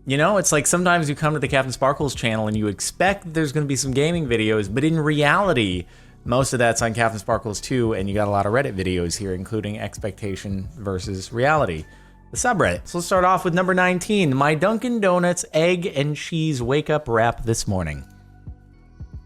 You know, it's like sometimes you come to the CaptainSparklez channel and you expect there's going to be some gaming videos, but in reality, most of that's on CaptainSparklez too, and you got a lot of Reddit videos here, including expectation versus reality, the subreddit. So let's start off with number 19, my Dunkin' Donuts egg and cheese wake up wrap this morning.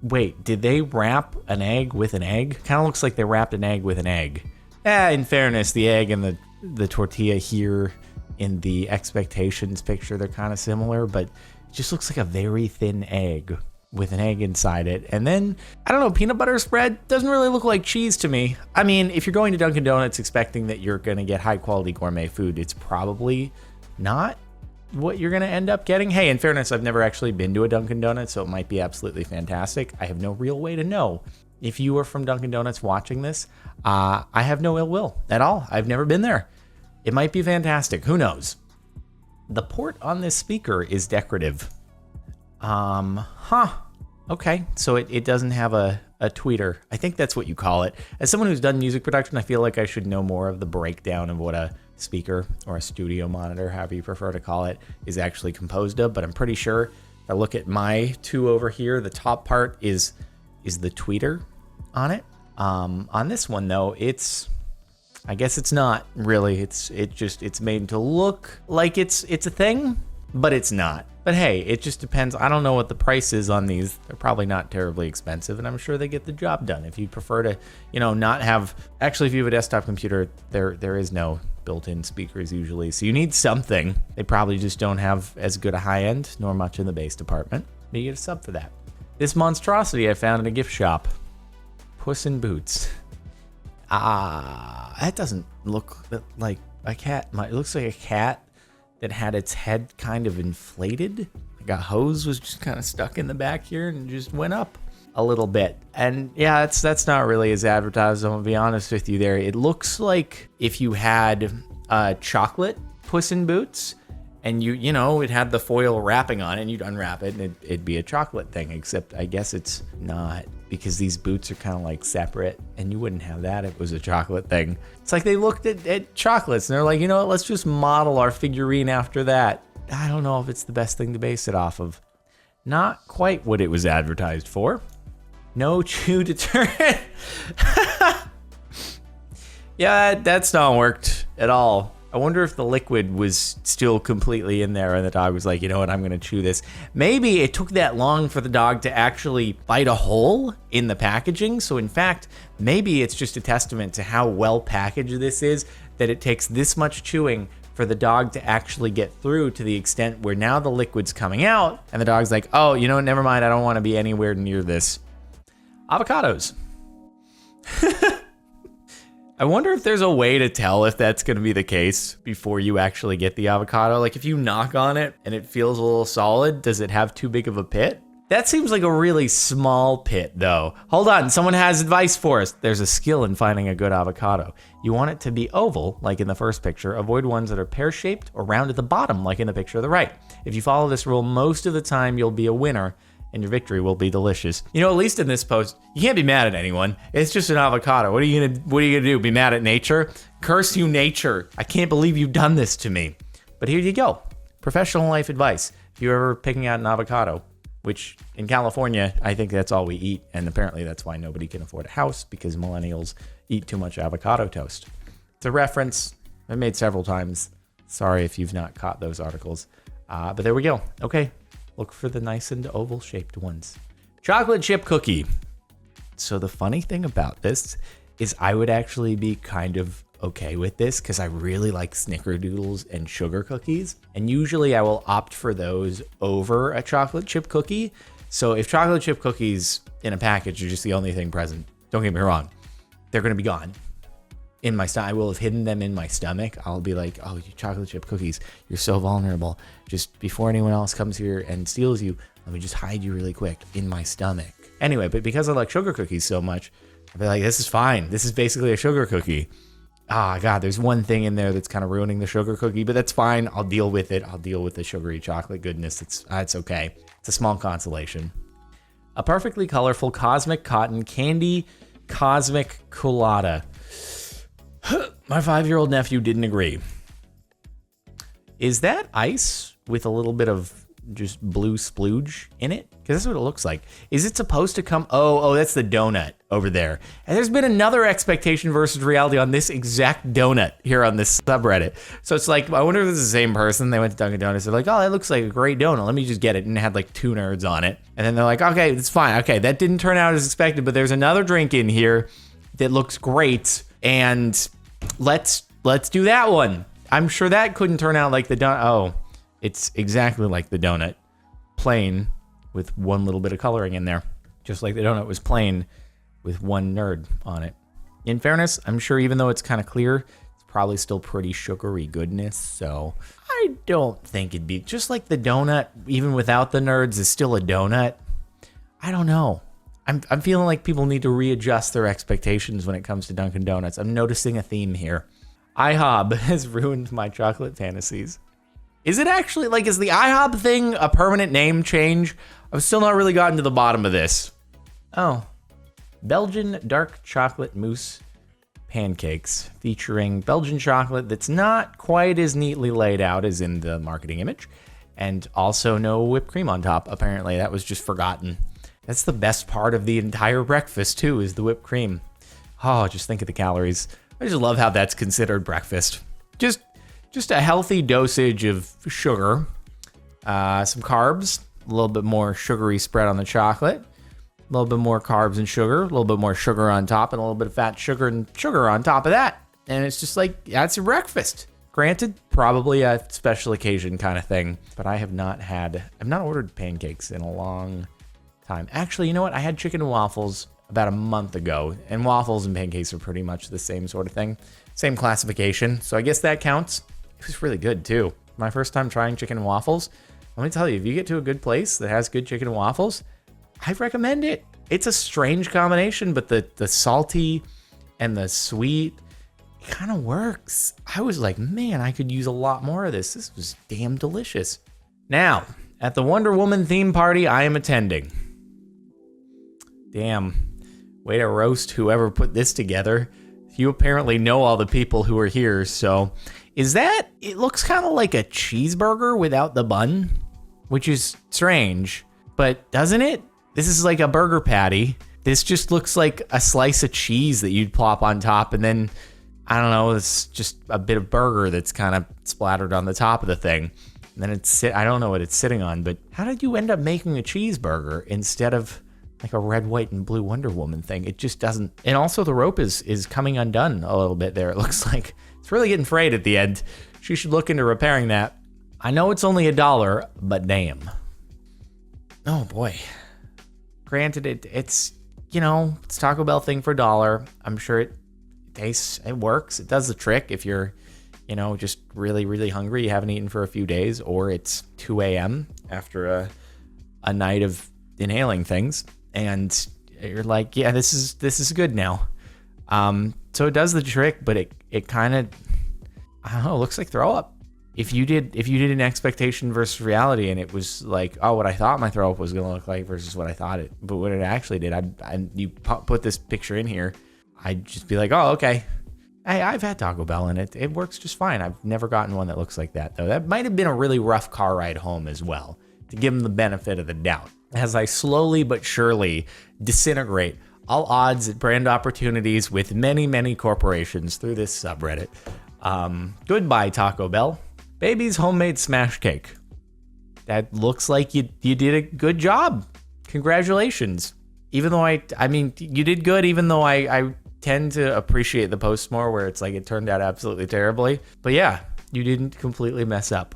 Wait, did they wrap an egg with an egg? Kind of looks like they wrapped an egg with an egg. In fairness, the egg and the tortilla here in the expectations picture, they're kind of similar, but it just looks like a very thin egg with an egg inside it. And then, I don't know, peanut butter spread doesn't really look like cheese to me. I mean, if you're going to Dunkin' Donuts expecting that you're going to get high quality gourmet food, it's probably not what you're going to end up getting. Hey, in fairness, I've never actually been to a Dunkin' Donuts, so it might be absolutely fantastic. I have no real way to know. If you are from Dunkin' Donuts watching this, I have no ill will at all. I've never been there. It might be fantastic. Who knows? The port on this speaker is decorative. Okay, so it doesn't have a tweeter. I think that's what you call it. As someone who's done music production, I feel like I should know more of the breakdown of what a speaker or a studio monitor, however you prefer to call it, is actually composed of. But I'm pretty sure if I look at my two over here, the top part is the tweeter on it. On this one though, I guess it's not really. It's made to look like it's a thing, but it's not. But hey, it just depends. I don't know what the price is on these. They're probably not terribly expensive, and I'm sure they get the job done. If you prefer to, not have, actually, if you have a desktop computer, there is no built-in speakers usually, so you need something. They probably just don't have as good a high-end, nor much in the bass department. But you get a sub for that. This monstrosity I found in a gift shop. Puss in Boots. That doesn't look like a cat. It looks like a cat that had its head kind of inflated. Like a hose was just kind of stuck in the back here and just went up a little bit. And yeah, that's not really as advertised. I'm gonna be honest with you there. It looks like if you had chocolate Puss in Boots and it had the foil wrapping on it and you'd unwrap it and it'd be a chocolate thing, except I guess it's not, because these boots are kind of like separate and you wouldn't have that if it was a chocolate thing. It's like they looked at chocolates and they're like, what, let's just model our figurine after that. I don't know if it's the best thing to base it off of. Not quite what it was advertised for. No chew deterrent. Yeah, that's not worked at all. I wonder if the liquid was still completely in there and the dog was like, you know what, I'm gonna chew this. Maybe it took that long for the dog to actually bite a hole in the packaging. So in fact, maybe it's just a testament to how well packaged this is that it takes this much chewing for the dog to actually get through, to the extent where now the liquid's coming out and the dog's like, oh, never mind, I don't wanna be anywhere near this. Avocados. I wonder if there's a way to tell if that's going to be the case before you actually get the avocado. Like if you knock on it and it feels a little solid, does it have too big of a pit? That seems like a really small pit though. Hold on, someone has advice for us. There's a skill in finding a good avocado. You want it to be oval, like in the first picture. Avoid ones that are pear-shaped or round at the bottom, like in the picture of the right. If you follow this rule, most of the time you'll be a winner and your victory will be delicious. At least in this post, you can't be mad at anyone. It's just an avocado. What are you gonna do? Be mad at nature? Curse you, nature. I can't believe you've done this to me. But here you go. Professional life advice. If you're ever picking out an avocado, which in California, I think that's all we eat. And apparently that's why nobody can afford a house, because millennials eat too much avocado toast. It's a reference I've made several times. Sorry if you've not caught those articles. But there we go. Okay. Look for the nice and oval-shaped ones. Chocolate chip cookie. So the funny thing about this is I would actually be kind of okay with this because I really like snickerdoodles and sugar cookies. And usually I will opt for those over a chocolate chip cookie. So if chocolate chip cookies in a package are just the only thing present, don't get me wrong, they're going to be gone. In my stomach, I will have hidden them in my stomach. I'll be like, oh, you chocolate chip cookies, you're so vulnerable. Just before anyone else comes here and steals you, let me just hide you really quick in my stomach. Anyway, but because I like sugar cookies so much, I'll be like, this is fine. This is basically a sugar cookie. God, there's one thing in there that's kind of ruining the sugar cookie, but that's fine. I'll deal with it. I'll deal with the sugary chocolate goodness. It's okay. It's a small consolation. A perfectly colorful cosmic cotton candy cosmic colada. My 5-year-old nephew didn't agree. Is that ice with a little bit of just blue splooge in it? Because that's what it looks like. Is it supposed to come? Oh, that's the donut over there. And there's been another expectation versus reality on this exact donut here on this subreddit. So it's like, I wonder if it's the same person. They went to Dunkin' Donuts. They're like, oh, that looks like a great donut. Let me just get it. And it had like 2 nerds on it. And then they're like, okay, it's fine. Okay, that didn't turn out as expected, but there's another drink in here that looks great. And let's do that one. I'm sure that couldn't turn out like the donut. Oh, it's exactly like the donut, plain with one little bit of coloring in there. Just like the donut was plain with 1 nerd on it. In fairness, I'm sure even though it's kind of clear, it's probably still pretty sugary goodness. So I don't think it'd be just like the donut, even without the nerds, is still a donut. I don't know. I'm feeling like people need to readjust their expectations when it comes to Dunkin' Donuts. I'm noticing a theme here. IHOB has ruined my chocolate fantasies. Is it actually, like, is the IHOB thing a permanent name change? I've still not really gotten to the bottom of this. Oh, Belgian dark chocolate mousse pancakes featuring Belgian chocolate that's not quite as neatly laid out as in the marketing image, and also no whipped cream on top. Apparently, that was just forgotten. That's the best part of the entire breakfast, too, is the whipped cream. Oh, just think of the calories. I just love how that's considered breakfast. Just a healthy dosage of sugar, some carbs, a little bit more sugary spread on the chocolate, a little bit more carbs and sugar, a little bit more sugar on top, and a little bit of fat sugar and sugar on top of that. And it's just like, that's your breakfast. Granted, probably a special occasion kind of thing, but I've not ordered pancakes in a long time. Actually, you know what? I had chicken and waffles about a month ago, and waffles and pancakes are pretty much the same sort of thing. Same classification, so I guess that counts. It was really good too. My first time trying chicken and waffles. Let me tell you, if you get to a good place that has good chicken and waffles, I recommend it. It's a strange combination, but the salty and the sweet, it kind of works. I was like, man, I could use a lot more of this. This was damn delicious. Now, at the Wonder Woman theme party I am attending. Damn, way to roast whoever put this together. You apparently know all the people who are here, so it looks kind of like a cheeseburger without the bun, which is strange, but doesn't it? This is like a burger patty. This just looks like a slice of cheese that you'd plop on top, and then, I don't know, it's just a bit of burger that's kind of splattered on the top of the thing. And then I don't know what it's sitting on, but how did you end up making a cheeseburger instead of like a red, white, and blue Wonder Woman thing? It just doesn't. And also the rope is coming undone a little bit there. It looks like it's really getting frayed at the end. She should look into repairing that. I know it's only $1, but damn. Oh boy. Granted, it's it's Taco Bell thing for $1. I'm sure it tastes, it works. It does the trick if you're, just really, really hungry. You haven't eaten for a few days, or it's 2 a.m. after a night of inhaling things. And you're like, yeah, this is good now. So it does the trick, but it kind of, I don't know, looks like throw up. If you did an expectation versus reality, and it was like, oh, what I thought my throw up was gonna look like versus what I thought it, but what it actually did, you put this picture in here, I'd just be like, oh, okay. Hey, I've had Taco Bell, and it works just fine. I've never gotten one that looks like that, though. That might have been a really rough car ride home as well, to give them the benefit of the doubt. As I slowly but surely disintegrate all odds at brand opportunities with many, many corporations through this subreddit. Goodbye, Taco Bell. Baby's homemade smash cake. That looks like you did a good job. Congratulations. Even though I mean, you did good, even though I tend to appreciate the posts more where it's like it turned out absolutely terribly. But yeah, you didn't completely mess up.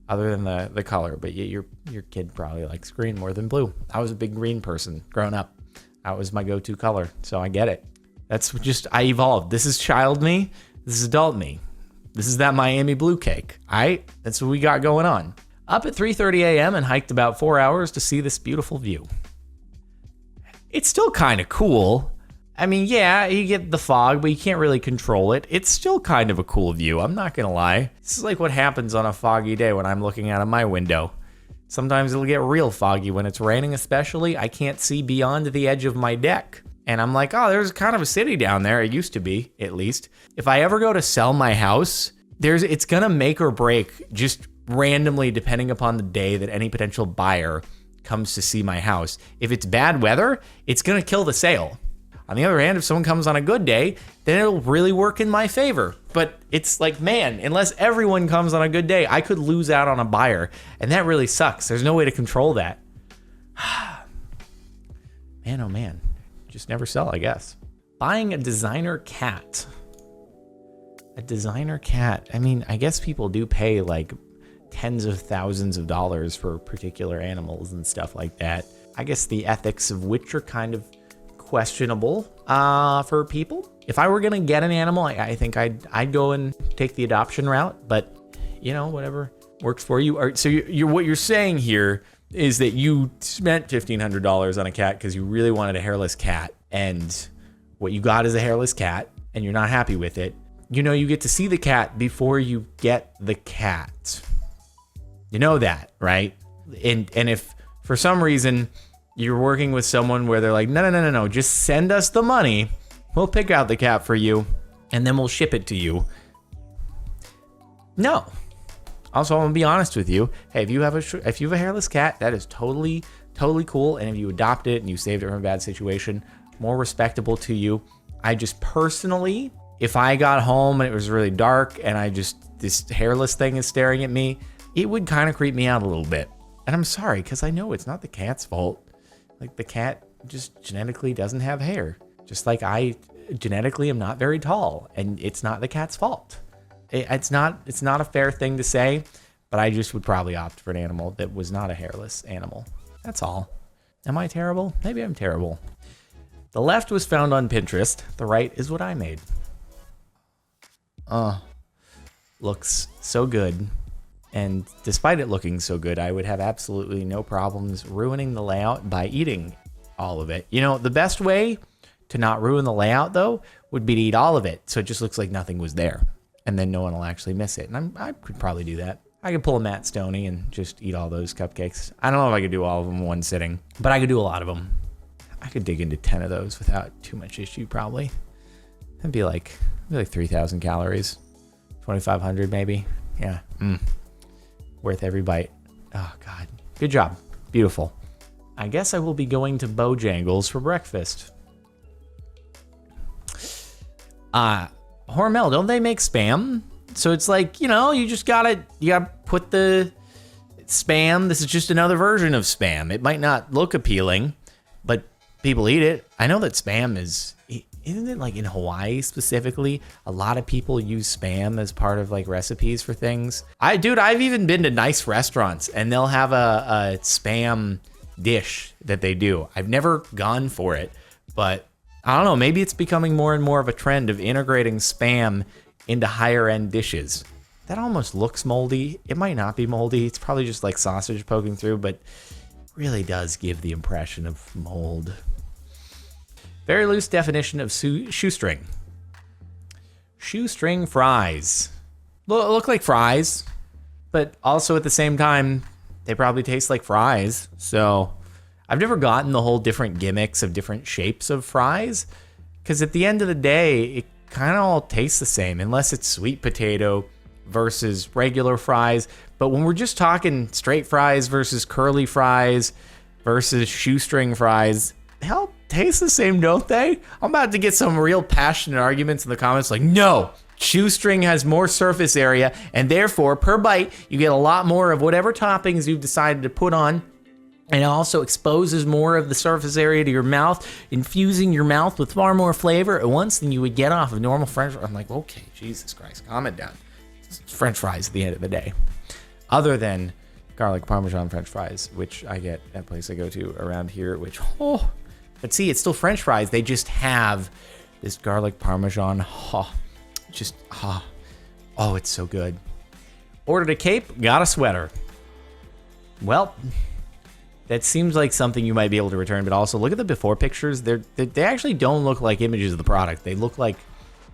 Other than the color, but your kid probably likes green more than blue. I was a big green person growing up. That was my go-to color, so I get it. That's just, I evolved. This is child me. This is adult me. This is that Miami blue cake. That's what we got going on. Up at 3:30 a.m. and hiked about 4 hours to see this beautiful view. It's still kind of cool. I mean, yeah, you get the fog, but you can't really control it. It's still kind of a cool view, I'm not gonna lie. This is like what happens on a foggy day when I'm looking out of my window. Sometimes it'll get real foggy when it's raining, especially. I can't see beyond the edge of my deck. And I'm like, oh, there's kind of a city down there. It used to be, at least. If I ever go to sell my house, it's gonna make or break just randomly, depending upon the day that any potential buyer comes to see my house. If it's bad weather, it's gonna kill the sale. On the other hand, if someone comes on a good day, then it'll really work in my favor. But it's like, man, unless everyone comes on a good day, I could lose out on a buyer. And that really sucks. There's no way to control that. Man, oh man. Just never sell, I guess. Buying a designer cat. A designer cat. I mean, I guess people do pay like tens of thousands of dollars for particular animals and stuff like that. I guess the ethics of which are kind of questionable for people. If I were gonna get an animal, I think I'd go and take the adoption route, but you know, whatever works for you. So what you're saying here is that you spent $1,500 on a cat because you really wanted a hairless cat, and what you got is a hairless cat, and you're not happy with it. You know, you get to see the cat before you get the cat. You know that, right? And if for some reason you're working with someone where they're like, no, just send us the money. We'll pick out the cat for you, and then we'll ship it to you. No. Also, I'm gonna be honest with you. Hey, if you have a hairless cat, that is totally cool. And if you adopt it and you saved it from a bad situation, more respectable to you. I just personally, if I got home and it was really dark and this hairless thing is staring at me, it would kind of creep me out a little bit. And I'm sorry, because I know it's not the cat's fault. Like, the cat just genetically doesn't have hair. Just like I genetically am not very tall, and it's not the cat's fault. It's not a fair thing to say, but I just would probably opt for an animal that was not a hairless animal. That's all. Am I terrible? Maybe I'm terrible. The left was found on Pinterest. The right is what I made. Looks so good. And despite it looking so good, I would have absolutely no problems ruining the layout by eating all of it. You know, the best way to not ruin the layout, though, would be to eat all of it, so it just looks like nothing was there. And then no one will actually miss it. And I could probably do that. I could pull a Matt Stoney and just eat all those cupcakes. I don't know if I could do all of them in one sitting, but I could do a lot of them. I could dig into 10 of those without too much issue, probably. That'd be like 3,000 calories. 2,500 maybe. Yeah. Worth every bite. Oh, God. Good job. Beautiful. I guess I will be going to Bojangles for breakfast. Hormel, don't they make Spam? So it's like, you know, you gotta put the Spam. This is just another version of Spam. It might not look appealing, but people eat it. I know that Spam isn't it like in Hawaii specifically? A lot of people use Spam as part of like recipes for things. I've even been to nice restaurants and they'll have a Spam dish that they do. I've never gone for it, but I don't know, maybe it's becoming more and more of a trend of integrating Spam into higher end dishes. That almost looks moldy. It might not be moldy. It's probably just like sausage poking through, but really does give the impression of mold. Very loose definition of shoestring. Shoestring fries. Look like fries, but also at the same time, they probably taste like fries. So I've never gotten the whole different gimmicks of different shapes of fries, because at the end of the day, it kind of all tastes the same, unless it's sweet potato versus regular fries. But when we're just talking straight fries versus curly fries versus shoestring fries, they all taste the same, don't they? I'm about to get some real passionate arguments in the comments like, no, shoestring has more surface area, and therefore, per bite, you get a lot more of whatever toppings you've decided to put on. And it also exposes more of the surface area to your mouth, infusing your mouth with far more flavor at once than you would get off of normal French fries. I'm like, okay, Jesus Christ, calm it down. It's French fries at the end of the day. Other than garlic Parmesan French fries, which I get at a place I go to around here, which, but see, it's still French fries. They just have this garlic Parmesan, oh, it's so good. Ordered a cape, got a sweater. Well, that seems like something you might be able to return, but also look at the before pictures. They actually don't look like images of the product. They look like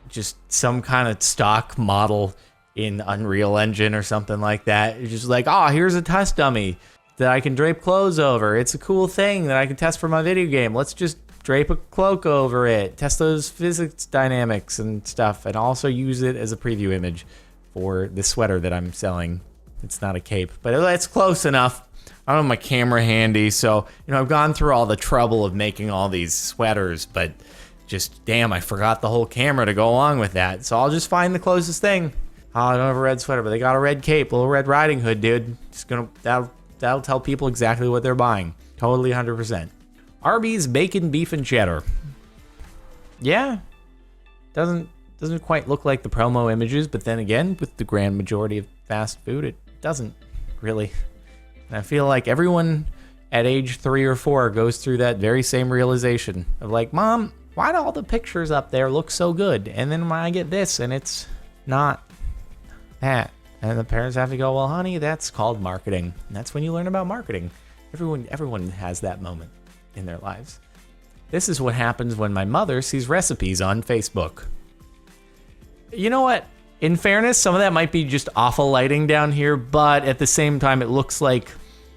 just some kind of stock model in Unreal Engine or something like that. It's just like, here's a test dummy that I can drape clothes over. It's a cool thing that I can test for my video game. Let's just drape a cloak over it, test those physics dynamics and stuff, and also use it as a preview image for the sweater that I'm selling It's not a cape, but it's close enough. I don't have my camera handy, so, I've gone through all the trouble of making all these sweaters, but just, damn, I forgot the whole camera to go along with that. So I'll just find the closest thing. Oh, I don't have a red sweater, but they got a red cape, little Red Riding Hood, dude. That'll tell people exactly what they're buying. Totally 100%. Arby's bacon, beef, and cheddar. Yeah, doesn't quite look like the promo images, but then again, with the grand majority of fast food, it doesn't really. And I feel like everyone at age 3 or 4 goes through that very same realization of like, Mom, why do all the pictures up there look so good? And then when I get this and it's not that. And the parents have to go, well, honey, that's called marketing. And that's when you learn about marketing. Everyone has that moment in their lives. This is what happens when my mother sees recipes on Facebook. You know what? In fairness, some of that might be just awful lighting down here, but at the same time, it looks like,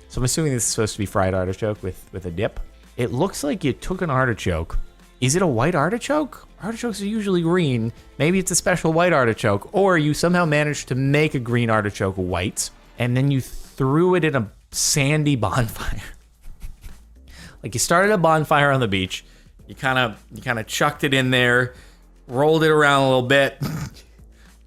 so I'm assuming this is supposed to be fried artichoke with a dip. It looks like you took an artichoke. Is it a white artichoke? Artichokes are usually green. Maybe it's a special white artichoke, or you somehow managed to make a green artichoke white, and then you threw it in a sandy bonfire. Like you started a bonfire on the beach, you kind of chucked it in there, rolled it around a little bit.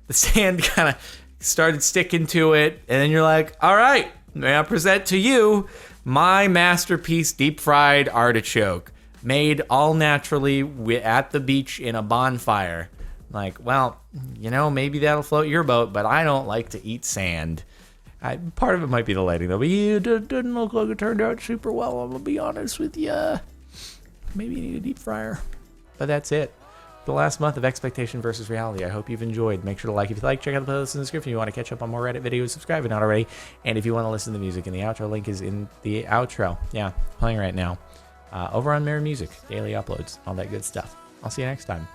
The sand kind of started sticking to it, and then you're like, all right, may I present to you my masterpiece deep fried artichoke, made all naturally at the beach in a bonfire. Like, well, maybe that'll float your boat, but I don't like to eat sand. Part of it might be the lighting, though, but it didn't look like it turned out super well, I'm going to be honest with you. Maybe you need a deep fryer. But that's it. The last month of expectation versus reality. I hope you've enjoyed. Make sure to like if you like. Check out the playlist in the description if you want to catch up on more Reddit videos. Subscribe if not already. And if you want to listen to the music in the outro, link is in the outro. Yeah, playing right now. Over on Mirror Music. Daily uploads. All that good stuff. I'll see you next time.